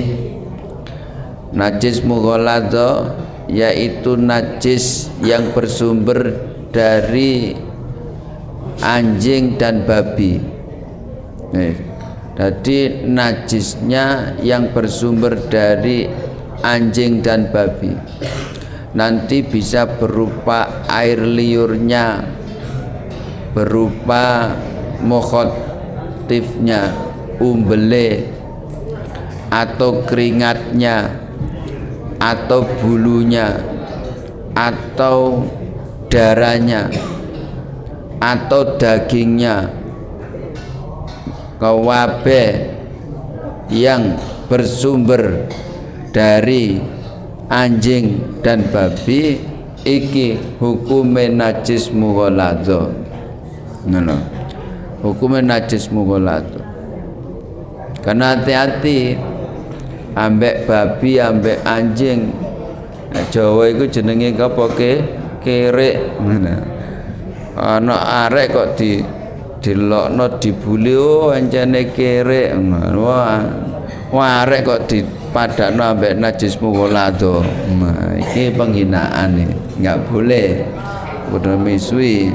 Najis mughalladha yaitu najis yang bersumber dari anjing dan babi. Jadi najisnya yang bersumber dari anjing dan babi. Nanti bisa berupa air liurnya, berupa mukhotifnya, umbele, atau keringatnya, atau bulunya, atau darahnya, atau dagingnya, kabeh yang bersumber dari anjing dan babi iki hukume najis mughalladha. Ngono. Hukume najis mughalladha. Karena hati-hati ambek babi, ambek anjing. Jawa iku jenenge apa kerek. Ngono. Ana arek kok dilokno dibuli ancene kerek. Wah arek kok dipadakno ambek najis mughalladha. Nah, iki penghinaan nih, enggak boleh. Kudu misui.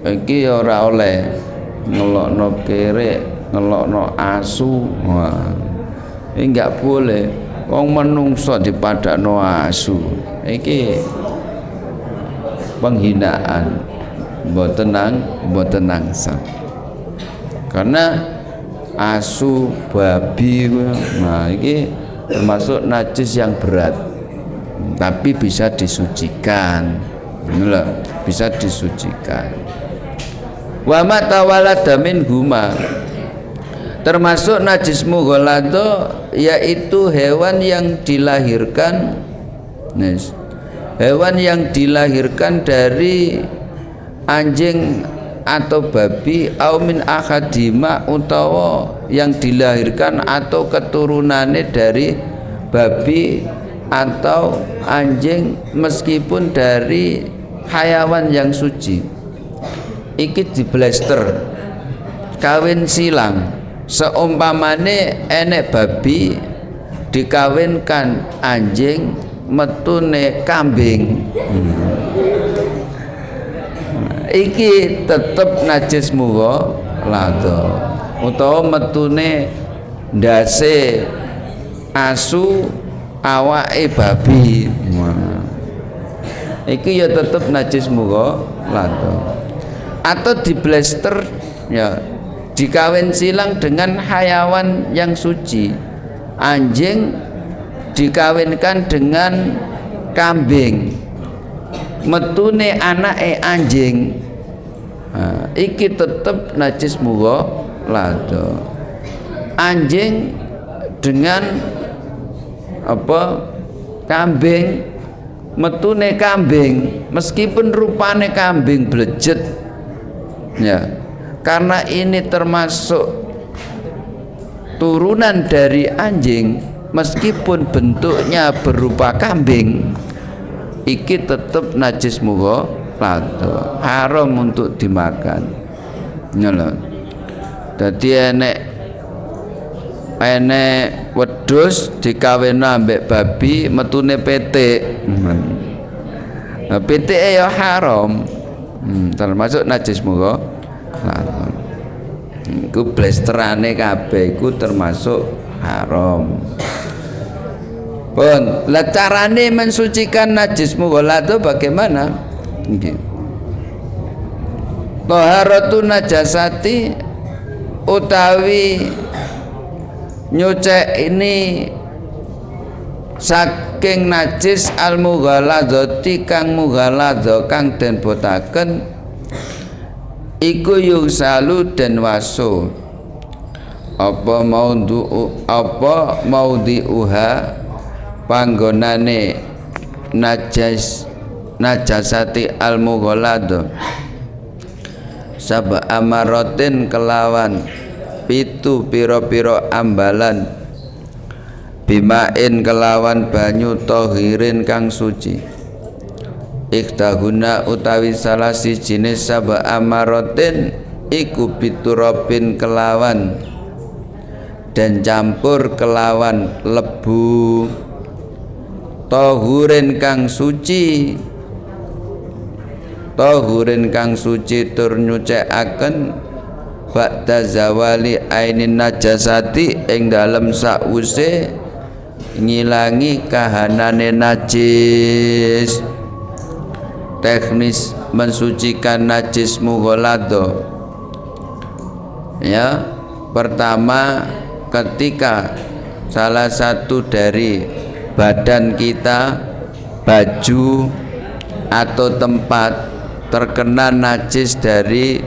Iki ora oleh ngelokno kerek, ngelokno asu. Wah. Iki enggak boleh. Wong menungso dipadakno asu. Iki penghinaan. Mboten nangsa. Karena asu, babi, nah ini termasuk najis yang berat, tapi bisa disucikan. Bisa disucikan. Wa ma tawalada minhuma, termasuk najis mughalladha yaitu hewan yang dilahirkan, hewan yang dilahirkan dari anjing atau babi, au min akhadima, utawa yang dilahirkan atau keturunannya dari babi atau anjing, meskipun dari hayawan yang suci. Iki diblester kawin silang. Seumpamane enek babi dikawinkan anjing, metune kambing, iki tetep najis mughalladha. Utawa metune ndase asu, awake babi, iki ya tetep najis mughalladha. Atau diblester ya, dikawin silang dengan hayawan yang suci. Anjing dikawinkan dengan kambing, metune anake anjing, nah, iki tetep najis mughalladha. Anjing dengan apa? Kambing, metune kambing, meskipun rupane kambing blejet, ya, karena ini termasuk turunan dari anjing, meskipun bentuknya berupa kambing, iki tetap najis mughalladha, haram untuk dimakan. Ngono. Dadi enek wedhus dikawinno ambek babi, metune pitik. Nah, pitike ya haram. Termasuk najis mughalladha. Iku blesterane kabeh iku termasuk haram. Pun, lah carane mensucikan najis mughalladha bagaimana? Nggih. Taharatu najasati, utawi nyucek ini saking najis al mughalladhati kang mughalladha kang den botaken iku yusalu den waso apa maudhi'uha panggonane najasati al mughalladha sab'a amaratin kelawan pitu piro-piro ambalan bimain kelawan banyu tohirin kang suci. Ikhtahuna utawi salah si jenis sab'a amaratin iku biturabin kelawan dan campur kelawan lebu tahurin kang suci tur nyucikaken ba'da zawali ainin najasati ing dalem sakwuse ngilangi kahanane najis. Teknis mensucikan najis mughalladha ya, pertama ketika salah satu dari badan kita, baju atau tempat terkena najis dari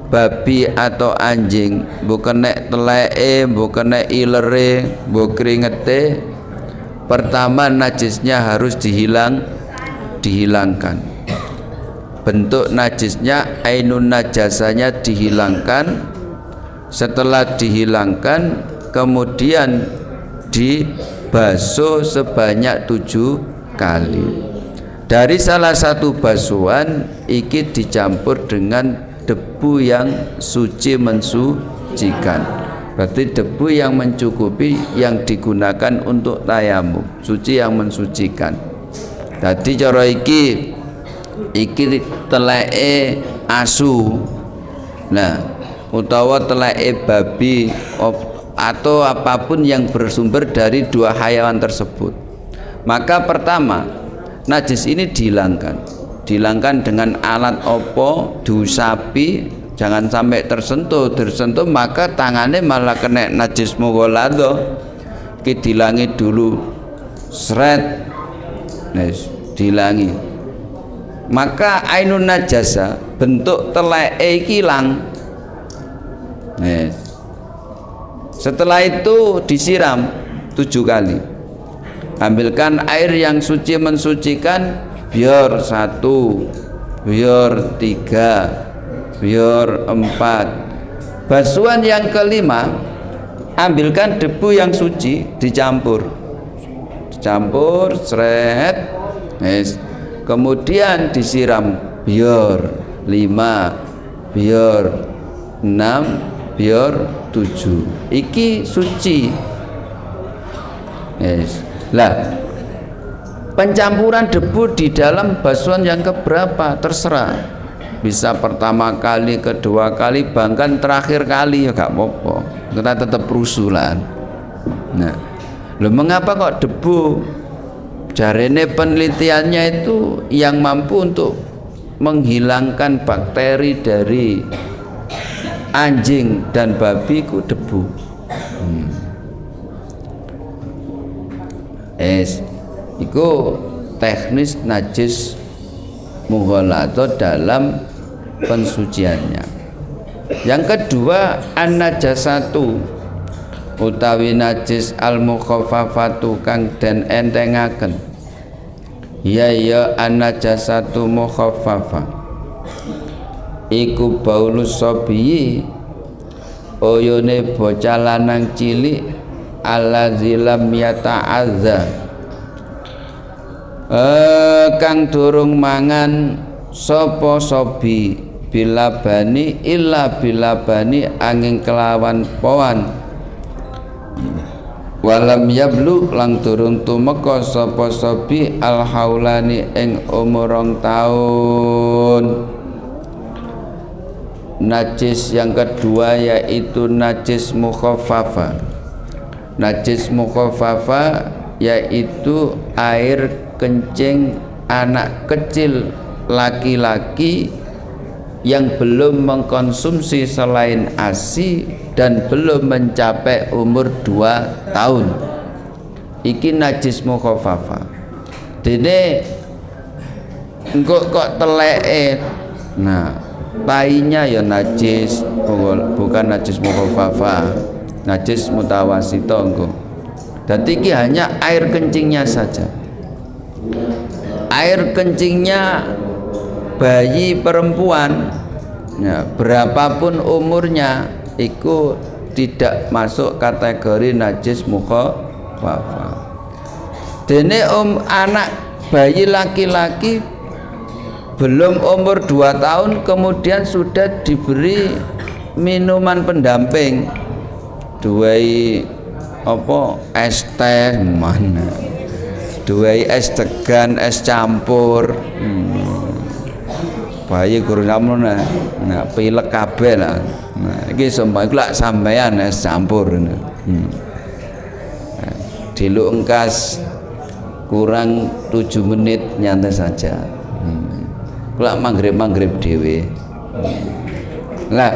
babi atau anjing, bukan nek teleke, bukan nek ilere, bu kringete, pertama najisnya harus dihilangkan. Bentuk najisnya, ainun najasanya dihilangkan. Setelah dihilangkan kemudian dibasuh sebanyak 7 kali. Dari salah satu basuhan iki dicampur dengan debu yang suci mensucikan. Berarti debu yang mencukupi yang digunakan untuk tayamum, suci yang mensucikan. Tadi cara iki teleke asu. Nah, utawa teleke babi atau apapun yang bersumber dari 2 hayawan tersebut. Maka pertama najis ini dihilangkan dengan alat opo, diusapi, jangan sampai tersentuh maka tangannya malah kena najis mughalladha. Iki dilangi dulu sret, dilangi, maka ainun najasa bentuk teleke iki ilang. Setelah itu disiram 7 kali. Ambilkan air yang suci mensucikan, biar 1, biar 3, biar 4. Basuhan yang kelima, ambilkan debu yang suci, dicampur seret, kemudian disiram biar 5, biar 6, biar 7. Iki suci. Lah, pencampuran debu di dalam basuhan yang keberapa terserah. Bisa pertama kali, kedua kali, bahkan terakhir kali ya gak apa-apa. Kita tetap rusulan. Nah, loh mengapa kok debu? Jarene penelitiannya itu yang mampu untuk menghilangkan bakteri dari anjing dan babi ku debu. Iku teknis najis mughalladha dalam pensuciannya. Yang kedua, an-najasatu utawi najis al-mukhaffafatu kang den entengaken. Ya an-najasatu mukhaffafa iku baulus sobiyi oyone bocah lanang cilik allazi lam yata'azza kang durung mangan sapa sobi bilabani illa bilabani angin kelawan pawan walam yablu lang durung tumeka sapa sobi al haulani ing umur 2 tahun. Najis yang kedua yaitu najis mukhaffafa. Najis mukhaffafa yaitu air kencing anak kecil laki-laki yang belum mengkonsumsi selain ASI dan belum mencapai umur 2 tahun. Iki najis mukhaffafa. Dene engko kok teleke. Nah, tainya ya najis, bukan najis mukhaffafa, najis mutawasito engko. Dadi iki hanya air kencingnya saja. Air kencingnya bayi perempuan ya, berapapun umurnya itu tidak masuk kategori najis mukhaffafa. Dene anak bayi laki-laki belum umur 2 tahun kemudian sudah diberi minuman pendamping, duwei apa es teh mana, duwei es degan, es campur, bayi guru namun nah pilek kabeh lah, nah iki sampeyan es campur, diluk engkas kurang 7 menit nyantai saja. Kula maghrib dhewe. Lah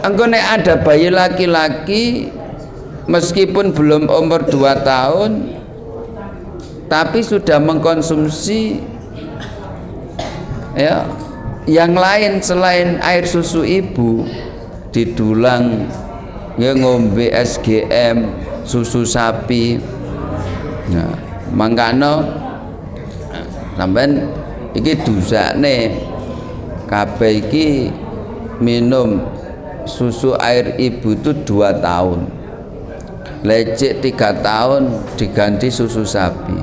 engko nek ada bayi laki-laki meskipun belum umur 2 tahun tapi sudah mengkonsumsi ya yang lain selain air susu ibu, didulang ya ngombe SGM, susu sapi. Nah, mangkano sampean iki dosane kabeh iki minum susu air ibu itu 2 tahun. Lecek 3 tahun diganti susu sapi.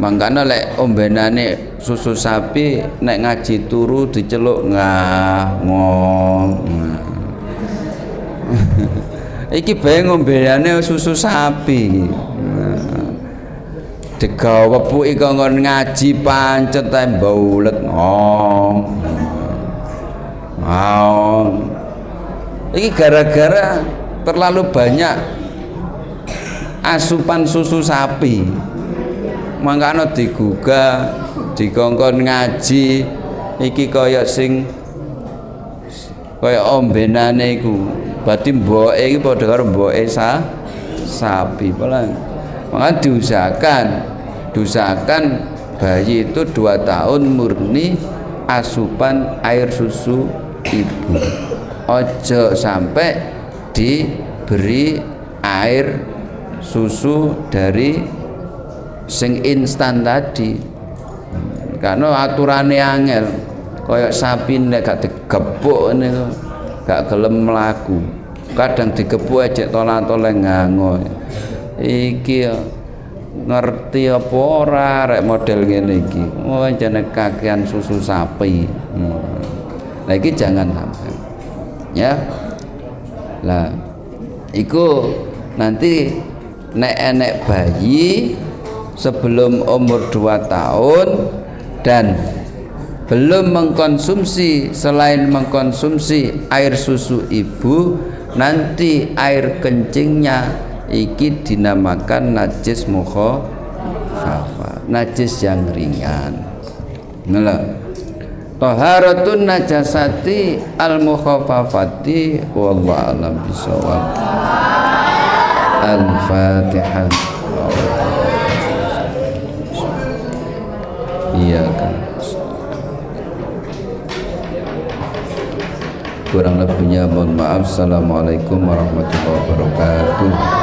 Mangkana lek ombenane susu sapi nek ngaji turu diceluk ngong. Iki bae ngombenane susu sapi. Digawa wepuki kongkon ngaji pancet ae mbaulet ngong. Iki gara-gara terlalu banyak asupan susu sapi. Mangkana digugah, dikongkon ngaji iki kaya sing kaya ombenane iku. Berarti mboke iki padha karo mboke sapi. Maka diusahakan bayi itu 2 tahun murni asupan air susu ibu. Ojo sampai diberi air susu dari sing instan tadi, karena aturannya angel, kayak sapi nek gak digebuk niku gak gelem mlaku, kadang digebuk aja tolan-tolan ngango. Iki ngerti apa ora rek model ngene iki. Oh jane kakean susu sapi. Nah iki jangan sampai. Ya. Lah iku nanti nek enek bayi sebelum umur 2 tahun dan belum mengkonsumsi selain mengkonsumsi air susu ibu, nanti air kencingnya iki dinamakan najis mukhafafa, najis yang ringan. Nah, taharatun najasati al mukhafafati wallahu a'lam bishawab. Al-Fatihah. Iya kan. Kurang lebihnya mohon maaf. Assalamualaikum warahmatullahi wabarakatuh.